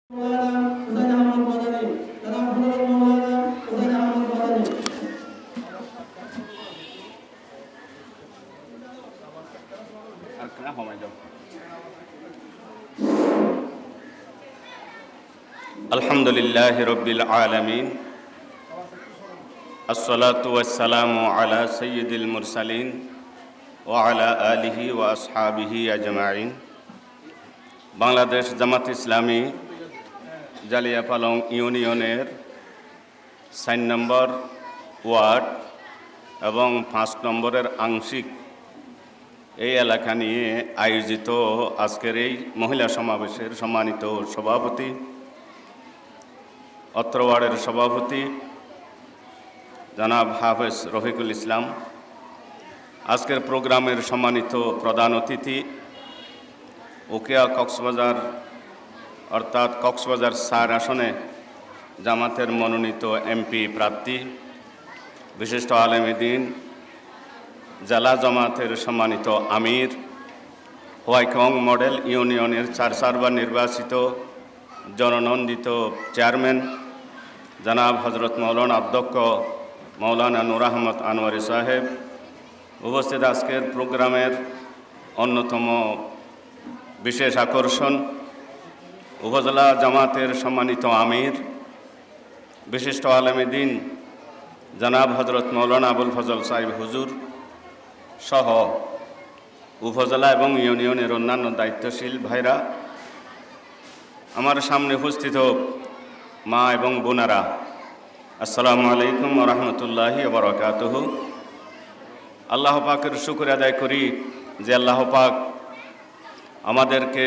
আলহামদুলিল্লাহি রাব্বিল আলামিন আসসালাতু ওয়াসসালামু আলা সাইয়্যিদিল মুরসালিন ওয়া আলা আলিহি ওয়া আসহাবিহি আজমাইন। বাংলাদেশ জামাত ইসলামী জালিয়াপালং ইউনিয়নের ৪ নম্বর ওয়ার্ড এবং ৫ নম্বরের আংশিক এই এলাকা নিয়ে আয়োজিত আজকের এই মহিলা সমাবেশের সম্মানিত সভাপতি, অত্র ওয়ার্ডের সভাপতি জনাব হাফেজ রফিকুল ইসলাম, আজকের প্রোগ্রামের সম্মানিত প্রধান অতিথি উকিয়া কক্সবাজার অর্থাৎ কক্সবাজার ৪ আসনে জামাতের মনোনীত এমপি প্রার্থী বিশিষ্ট আলেমে দ্বীন জেলা জামাতের সম্মানিত আমির, হোয়াইকং মডেল ইউনিয়নের ৪ বার নির্বাচিত জননন্দিত চেয়ারম্যান জনাব হজরত মৌলানা অধ্যক্ষ মৌলানা নূর আহমদ আনোয়ারি সাহেব, উপস্থিত আজকের প্রোগ্রামের অন্যতম বিশেষ আকর্ষণ উপজেলা জামাতের সম্মানিত আমির বিশিষ্ট আলেমে দ্বীন জনাব হজরত মৌলানা আবুল ফজল সাহেব হুজুর সহ উপজেলা এবং ইউনিয়নের অন্যান্য দায়িত্বশীল ভাইরা, আমার সামনে উপস্থিত মা এবং বোনেরা, আসসালামু আলাইকুম ওয়া রাহমাতুল্লাহি ওয়া বারাকাতুহু। আল্লাহ পাকের শুকর আদায় করি যে আল্লাহ পাক আমাদেরকে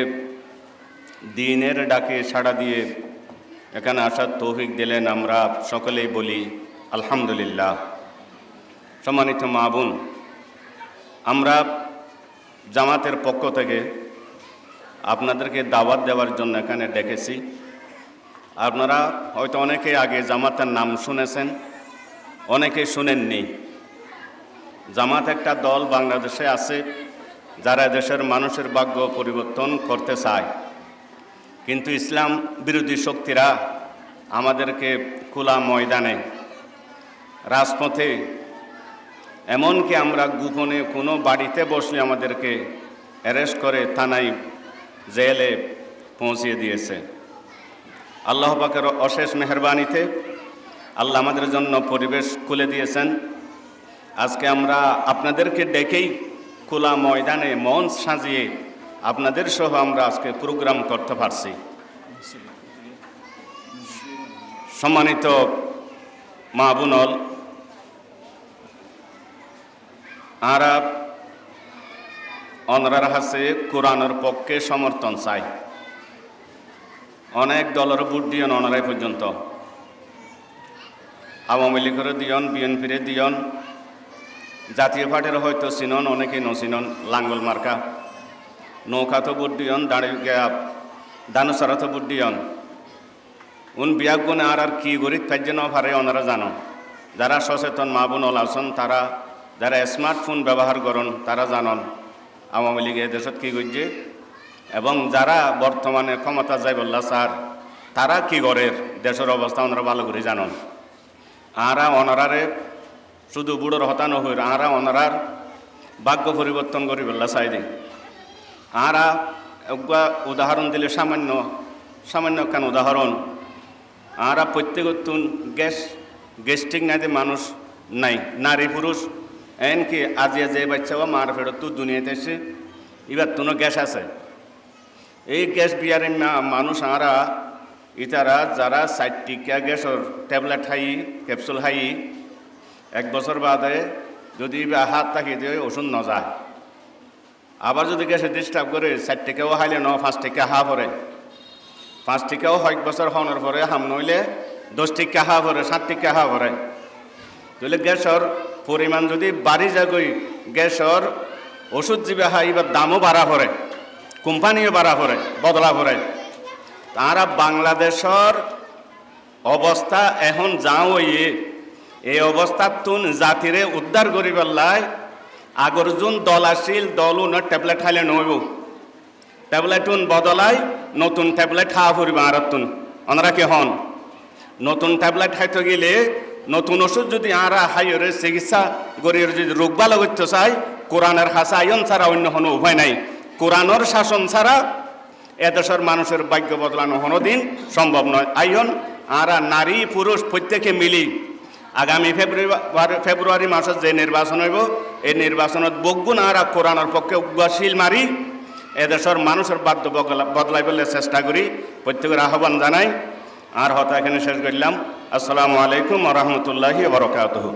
দ্বীনের ডাকে সাড়া দিয়ে এখানে আসার তৌফিক দিলেন। আমরা সকলেই বলি আলহামদুলিল্লাহ। সম্মানিত মা বোন, আমরা জামাতের পক্ষ থেকে আপনাদেরকে দাওয়াত দেওয়ার জন্য এখানে ডেকেছি। আপনারা হয়তো অনেকে আগে জামাতের নাম শুনেছেন, অনেকে শুনেননি। জামাত একটা দল বাংলাদেশে আছে যারা দেশের মানুষের ভাগ্য পরিবর্তন করতে চায়, কিন্তু ইসলাম বিরোধী শক্তিরা আমাদেরকে খোলা ময়দানে রাজপথে, এমনকি আমরা গোপনে কোনো বাড়িতে বসলে আমাদেরকে অ্যারেস্ট করে থানায় জেলে পৌঁছিয়ে দিয়েছে। আল্লাহ পাকের অশেষ মেহেরবানিতে আল্লাহ আমাদের জন্য পরিবেশ খুলে দিয়েছেন। আজকে আমরা আপনাদেরকে ডেকেই খোলা ময়দানে মঞ্চ সাজিয়ে আপনাদের সহ আমরা আজকে প্রোগ্রাম করতে পারছি। সম্মানিত মা বোনল, আরা অনরার হাসে কোরআনের পক্ষে সমর্থন চাই। অনেক দলের ভোট দিয়ন অনারাই পর্যন্ত, আওয়ামী লীগের দিয়ন, বিএনপির দিয়ন, জাতীয় পার্টির হয়তো চিনন, অনেকেই নচিনন, লাঙ্গল মার্কা নৌকাতো ভোট দিয়ন, দানুসারাতো ভোট দিয়ন। উন বিয়াক গুণে আর কি গরিব কার্য ন পারে ওনারা জানো। যারা সচেতন মা বোন আছেন, তারা যারা স্মার্টফোন ব্যবহার করেন তারা জানন আওয়ামী লীগে দেশত কী করছে, এবং যারা বর্তমানে ক্ষমতা যাই বললা স্যার তারা কি করের দেশের অবস্থা ওনারা ভালো করে জানন। আরা ওনারারে শুধু বুড়োর হতানো হইর, আরা ওনারার ভাগ্য পরিবর্তন করি বললা চাই দিই। আরা উদাহরণ দিলে সামান্য কেন উদাহরণ, আরা প্রত্যেকতুন গ্যাস্ট্রিক নাই মানুষ নাই, নারী পুরুষ এনকি আজিয়া যে বাচ্চাও মার ফেরত তো দুনিয়াতে এসে এবার তুনো গ্যাস আছে। এই গ্যাস বিয়ারের মানুষ আরা ইতারা যারা 4 টিকা গ্যাসের ট্যাবলেট খাই, ক্যাপসুল খাই, 1 বছর বাদে যদি হাত তাকিয়ে দিয়ে ওষুধ ন যায়, আবার যদি গ্যাসে ডিস্টার্ব করে 4 টিকাও খাইলে 5 টিকা হা পরে, 5 টিকাও 1 বছর হওয়ার পরে হাম নইলে 10 টিকা হা পরে, 7 টিকা হা পরে। তাহলে গ্যাসের পরিমাণ যদি বাড়ি যাগই, গ্যাসের ওষুধ যিবা খাই এবার দামও বাড়া পড়ে, কোম্পানিও বাড়া পড়ে, বদলা পড়ে। তারা বাংলাদেশের অবস্থা এখন যাও এই অবস্থার তুন জাতিরে উদ্ধার করি পেলাই আগর যোন দল আসিল দল ট্যাবলেট খাইলে নহব, ট্যাবলেট বদলাই নতুন ট্যাবলেট খাওয়া পড়বে আরাতুন ওনারা কে হন নতুন ট্যাবলেট খাইতে গেলে নতুন ওষুধ যদি আরা হাইয়ের চিকিৎসা গরিয়ের যদি রোগ ভালো করতে চাই কোরআনের হাসা আয়ন ছাড়া অন্য কোনো উপায় নাই কোরআনের শাসন ছাড়া এদেশের মানুষের ভাগ্য বদলানো কোনো দিন সম্ভব নয় আইন আরা নারী পুরুষ প্রত্যেকে মিলি আগামী ফেব্রুয়ারি মাসে যে নির্বাচন হইব এই নির্বাচনত বগুন আরা কোরআনের পক্ষে উগ্রশীল মারি এদেশের মানুষের বাধ্য বদলাই বলে চেষ্টা করি প্রত্যেকের আহ্বান জানাই আর হয়তো এখানে শেষ করলাম আসসালামু আলাইকুম ওয়া রাহমাতুল্লাহি ওয়া বারাকাতুহু